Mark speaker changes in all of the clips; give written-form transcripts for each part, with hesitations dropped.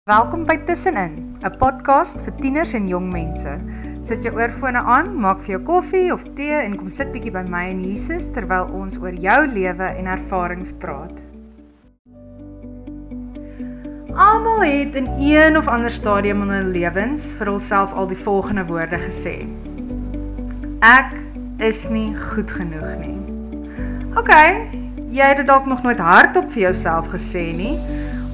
Speaker 1: Welkom by Tussenin, 'n podcast vir tieners en jong mense. Sit jou oorfone aan, maak vir jou koffie of tee en kom sit bietjie by my en Jesus terwyl ons oor jou lewe en ervarings praat. Almal het in een of ander stadium in hulle lewens vir hulself al die volgende woorde gesê. Ek is nie goed genoeg nie. OK, jy het dit dalk nog nooit hardop vir jouself gesê nie,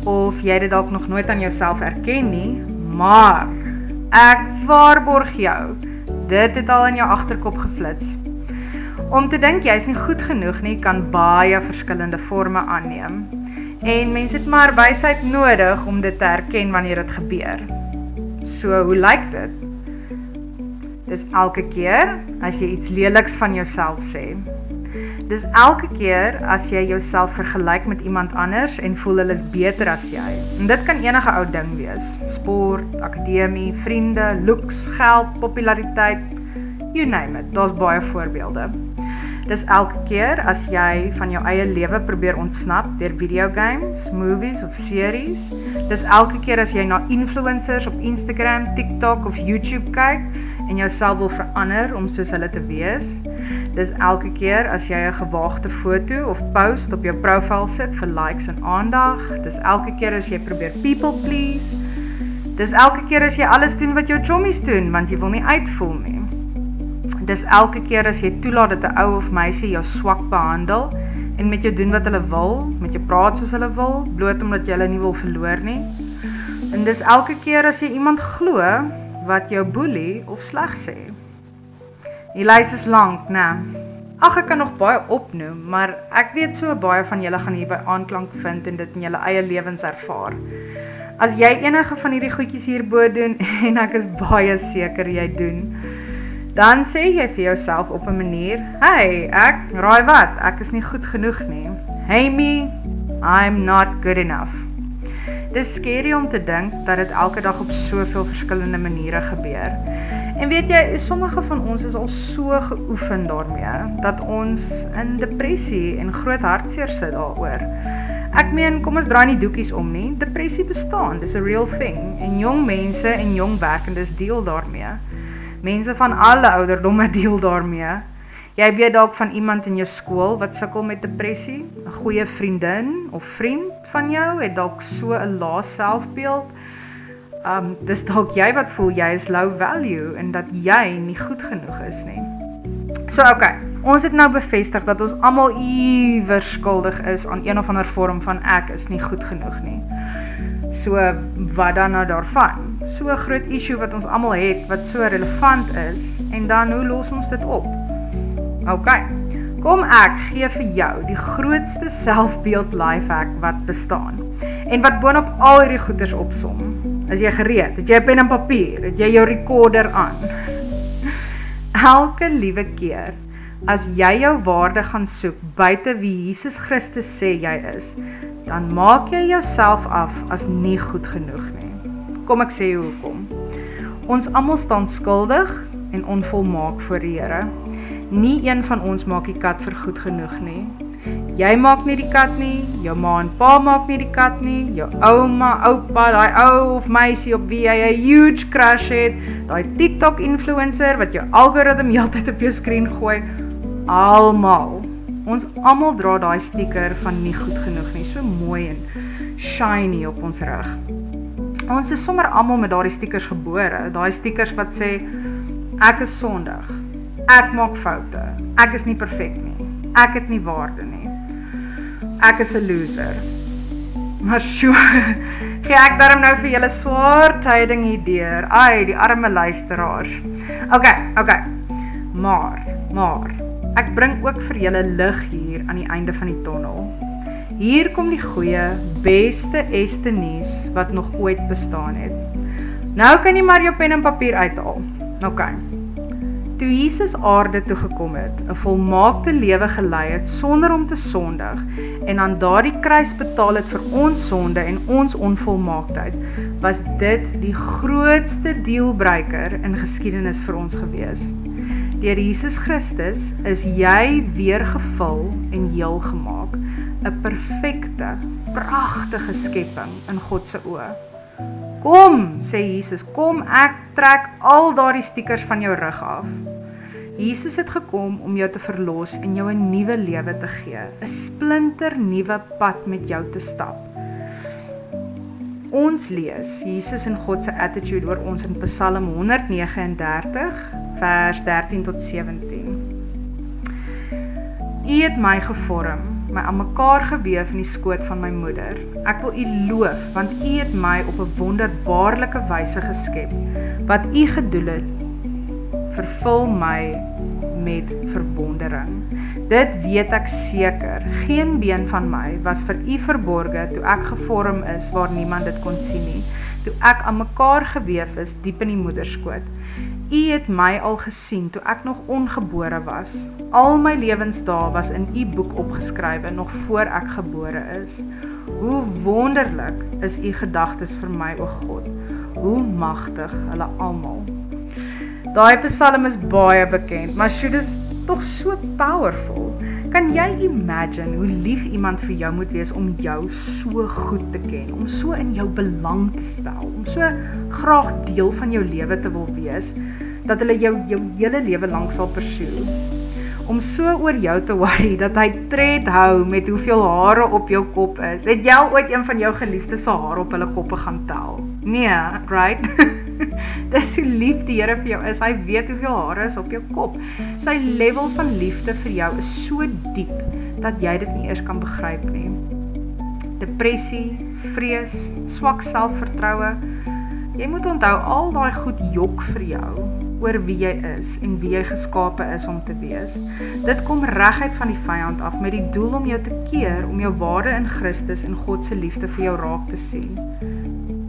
Speaker 1: of jy het dit dalk nog nooit aan jouself erken nie, maar ek waarborg jou, dit het al in jou agterkop geflits. Om te dink jy is nie goed genoeg nie, kan baie verskillende forme aanneem. En mens het maar wysheid nodig om dit te erken wanneer dit gebeur. So, hoe lyk dit? Dis elke keer as jy iets leliks van jouself sê. Dis elke keer as jy jouself vergelyk met iemand anders en voel hulle is beter as jy. En dit kan enige ou ding wees. Sport, akademie, vriende, looks, geld, populariteit, you name it. Daar's baie voorbeelde. Dis elke keer as jy van jou eie lewe probeer ontsnap deur videogames, movies of series. Dis elke keer as jy na influencers op Instagram, TikTok of YouTube kyk en jouself wil verander om soos hulle te wees. Dis elke keer as jy 'n gewaagde foto of post op jou profiel sit vir likes en aandag. Dis elke keer as jy probeer people please. Dis elke keer as jy alles doen wat jou chommies doen, want jy wil nie uitvoel nie. Dis elke keer as jy toelaat dat 'n ou of meisie jou swak behandel en met jou doen wat hulle wil, met jou praat soos hulle wil, bloot omdat jy hulle nie wil verloor nie. En dis elke keer as jy iemand glo wat jou boelie of sleg sê. Die lys is lank, né? Ag, ek kan nog baie opnoem, maar ek weet so baie van julle gaan hierby aanklank vind en dit in julle eie lewens ervaar. As jy enige van hierdie goedjies hierbo doen, en ek is baie seker jy doen, dan sê jy vir jouself op 'n manier, hey, raai wat, ek is nie goed genoeg nie. Hey me, I'm not good enough. Dis scary om te dink dat dit elke dag op soveel verskillende maniere gebeur. En weet jy, sommige van ons is al so geoefen daarmee, dat ons in depressie en groot hartseer sit daaroor. Ek meen, kom ons draai nie doekies om nie, depressie bestaan, dis a real thing, en jong mense en jong werkendes deel daarmee. Mense van alle ouderdomme deel daarmee. Jy weet dalk van iemand in jou skool wat sukkel met depressie, 'n goeie vriendin of vriend van jou het dalk so 'n lae selfbeeld. Dis dalk jy wat voel jy is low value en dat jy nie goed genoeg is nie. So okay, ons het nou bevestig dat ons almal iewers skuldig is aan een of ander vorm van ek is nie goed genoeg nie. So wat dan nou daarvan? So 'n groot issue wat ons almal het, wat so relevant is, en dan hoe los ons dit op? Okay, kom ek gee vir jou die grootste selfbeeld lifehack wat bestaan, en wat boonop al hierdie goeders opsom. Is jy gereed? Het jy pen en papier? Het jy jou recorder aan? Elke liewe keer, as jy jou waarde gaan soek buite wie Jesus Christus sê jy is, dan maak jy jouself af as nie goed genoeg nie. Kom ek sê hoekom. Ons almal staan skuldig en onvolmaak voor die Here. Nie een van ons maak die kat vir goed genoeg nie. Jy maak nie die kat nie, jou ma en pa maak nie die kat nie, jou ouma, oupa, daai ou of meisie op wie jy 'n huge crush het, daai TikTok influencer wat jou algoritme heeltyd op jou skerm gooi, almal. Ons almal dra daai stiker van nie goed genoeg nie, so mooi en shiny op ons rug. Ons is sommer almal met daardie stickers gebore, daai stickers wat sê, ek is sondig, ek maak foute, ek is nie perfek nie, ek het nie waarde nie, ek is 'n loser. Maar gee ek daarom nou vir julle swaar tyding hierdeur, die arme luisteraars. Okay, maar, ek bring ook vir julle lig hier aan die einde van die tonnel. Hier kom die goeie, beste nuus wat nog ooit bestaan het. Nou kan jy maar jou pen en papier uithaal. Okay. Toe Jesus aarde toe gekom het, 'n volmaakte lewe gelei het sonder om te sondig en aan daardie kruis betaal het vir ons sonde en ons onvolmaaktheid, was dit die grootste dealbreaker in geskiedenis vir ons gewees. Deur Jesus Christus is jy weer gevul en heel gemaak, 'n perfekte, pragtige skepping in God se oë. Kom, sê Jesus, kom, ek trek al daardie stickers van jou rug af. Jesus het gekom om jou te verlos en jou 'n nuwe lewe te gee, 'n splinter nuwe pad met jou te stap. Ons lees Jesus en God se attitude oor ons in Psalm 139, vers 13 tot 17. U het my gevorm, my aan mekaar geweef in die skoot van my moeder. Ek wil u loof, want u het my op 'n wonderbaarlike wyse geskep. Wat u gedoen het, vervul my met verwondering. Dit weet ek seker, geen been van my was vir u verborge toe ek gevorm is waar niemand dit kon sien nie, toe ek aan mekaar geweef is diep in die moederskoot. U het my al gesien toe ek nog ongebore was. Al my lewensdae was in u boek opgeskrywe nog voor ek gebore is. Hoe wonderlik is u gedagtes vir my, o God. Hoe magtig hulle almal. Daai Psalm is baie bekend, maar dit is tog so powerful. Kan jy imagine hoe lief iemand vir jou moet wees om jou so goed te ken, om so in jou belang te stel, om so graag deel van jou lewe te wil wees, dat hulle jou hele lewe lank sal pursue. Om so oor jou te worry, dat hy tred hou met hoeveel hare op jou kop is. Het jy al ooit een van jou geliefdes se hare op hulle koppe gaan tel? Nee, right? Dis hoe lief die Here vir jou is, hy weet hoeveel hare is op jou kop. Sy level van liefde vir jou is so diep, dat jy dit nie eers kan begryp nie. Depressie, vrees, swak selfvertroue, jy moet onthou, al daai goed jok vir jou, oor wie jy is, en wie jy geskape is om te wees. Dit kom reguit van die vyand af, met die doel om jou te keer, om jou waarde in Christus en God se liefde vir jou raak te sien.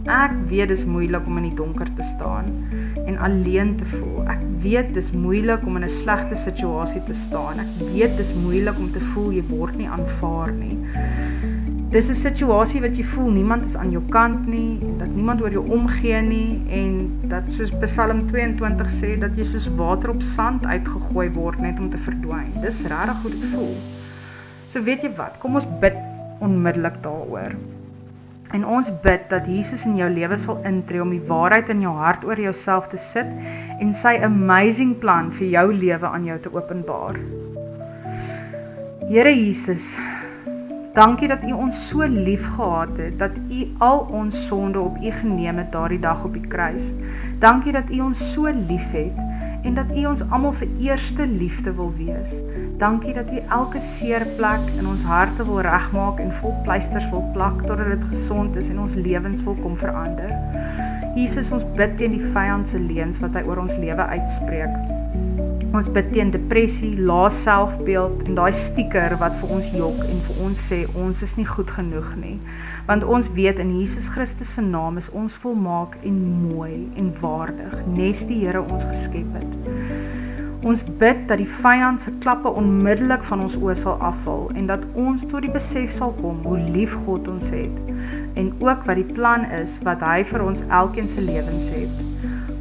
Speaker 1: Ek weet dis moeilik om in die donker te staan en alleen te voel. Ek weet dis moeilik om in 'n slegte situasie te staan. Ek weet dis moeilik om te voel jy word nie aanvaar nie. Dis 'n situasie wat jy voel niemand is aan jou kant nie, dat niemand oor jou omgee nie en dat soos Psalm 22 sê dat jy soos water op sand uitgegooi word net om te verdwyn. Dis regtig hoe dit voel. So weet jy wat, kom ons bid onmiddellik daaroor. En ons bid dat Jesus in jou lewe sal intree om die waarheid in jou hart oor jouself te sit en sy amazing plan vir jou lewe aan jou te openbaar. Here Jesus, dankie dat u ons so lief gehad het, dat u al ons sonde op u geneem het daardie dag op die kruis. Dankie dat u ons so lief het en dat u ons almal se eerste liefde wil wees. Dankie dat u elke seer plek in ons harte wil regmaak en vol pleisters wil plak totdat dit gesond is en ons lewens wil kom verander. Jesus, ons bid teen die vyand se leuns wat hy oor ons lewe uitspreek. Ons bid teen depressie, lae selfbeeld en daai sticker wat vir ons jok en vir ons sê ons is nie goed genoeg nie. Want ons weet in Jesus Christus se naam is ons volmaak en mooi en waardig, nes die Here ons geskep het. Ons bid dat die vyand se klappe onmiddellik van ons oë sal afval en dat ons tot die besef sal kom hoe lief God ons het en ook wat die plan is wat hy vir ons elkeen se lewens het.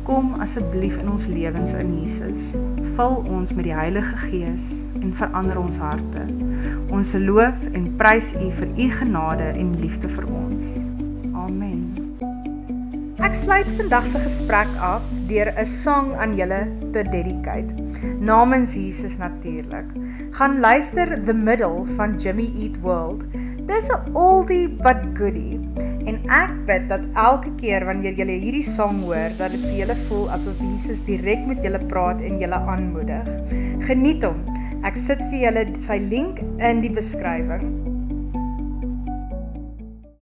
Speaker 1: Kom asseblief in ons lewens in Jesus. Vul ons met die Heilige Gees en verander ons harte. Ons loof en prys u vir u genade en liefde vir ons. Amen. Ek sluit vandag se gesprek af deur 'n song aan julle te dedicate. Namens Jesus natuurlik. Gaan luister The Middle van Jimmy Eat World. Dis 'n oldie but goodie. En ek bid dat elke keer wanneer julle hierdie song hoor, dat dit vir julle voel asof Jesus direk met julle praat en julle aanmoedig. Geniet hom. Ek sit vir julle sy link in die beskrywing.